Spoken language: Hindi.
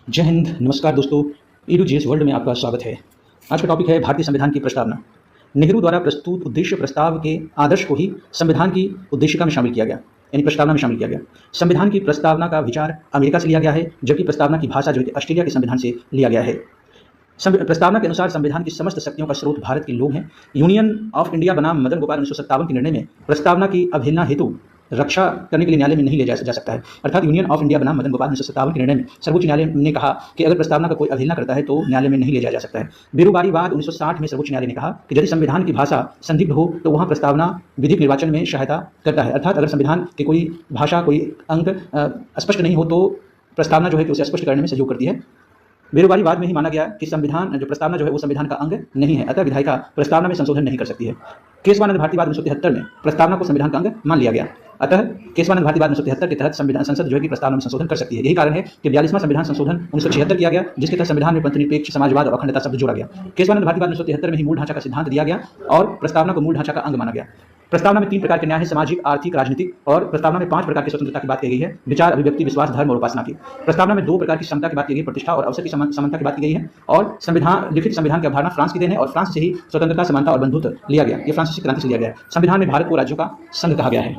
जय हिंद। नमस्कार दोस्तों, EduGS वर्ल्ड में आपका स्वागत है। आज का टॉपिक है भारतीय संविधान की प्रस्तावना। नेहरू द्वारा प्रस्तुत उद्देश्य प्रस्ताव के आदर्श को ही संविधान की उद्देशिका में शामिल किया गया, यानी प्रस्तावना में शामिल किया गया। संविधान की प्रस्तावना का विचार अमेरिका से लिया गया है, जबकि प्रस्तावना की भाषा जो है ऑस्ट्रेलिया के संविधान से लिया गया है। प्रस्तावना के अनुसार संविधान की समस्त शक्तियों का स्रोत भारत के लोग हैं। यूनियन ऑफ इंडिया बनाम मदन गोपाल 1957 के निर्णय में प्रस्तावना की अवहेलना हेतु रक्षा करने के लिए न्यायालय में नहीं ले जा सकता है। अर्थात यूनियन ऑफ इंडिया बनाम मदन गोपाल 1957 के निर्णय में सर्वोच्च न्यायालय ने कहा कि अगर प्रस्तावना का कोई अवहेलना करता है तो न्यायालय में नहीं ले जा सकता है। बेरोजगारीवाद 1960 में सर्वोच्च न्यायालय ने कहा कि यदि संविधान की भाषा संदिग्ध हो तो वहाँ प्रस्तावना विधिक निर्वाचन में सहायता करता है। अर्थात अगर संविधान की कोई भाषा, कोई अंक स्पष्ट नहीं हो तो प्रस्तावना जो है कि उसे स्पष्ट करने में सहयोग करती है। बेरोजगारीवाद में ही माना गया कि संविधान जो प्रस्तावना जो है वो संविधान का अंग नहीं है, अतः विधायिका प्रस्तावना में संशोधन नहीं कर सकती है। केशवानंद भारतीवाद 1973 में प्रस्तावना को संविधान का अंग मान लिया गया, अतः केशवानंद भारतीवाद 1973 के तहत संविधान संसद जो है कि प्रस्तावना में संशोधन कर सकती है। यही कारण है कि 42वां संविधान संशोधन 1976 किया गया, जिसके तहत संविधान में पंथनिरपेक्ष, समाजवाद और अखंडता शब्द जोड़ा गया। केशवानंद भारतीवाद 1973 में ही मूल ढांचा का सिद्धांत दिया गया और प्रस्तावना को मूल ढांचा का अंग माना गया। प्रस्तावना में 3 प्रकार के न्याय है: सामाजिक, आर्थिक, राजनीतिक। और प्रस्तावना में 5 प्रकार की स्वतंत्रता की बात की गई है: विचार, अभिव्यक्ति, विश्वास, धर्म और उपासना की। प्रस्तावना में 2 प्रकार की क्षमता की बात की गई है: प्रतिष्ठा और अवसर की समानता की बात की गई है। और लिखित संविधान की अवधारणा फ्रांस की देन है और फ्रांस से ही स्वतंत्रता, समानता और बंधुत्व लिया गया। ये फ्रांसीसी क्रांति से लिया गया है। संविधान में भारत को राज्यों का संघ कहा गया है।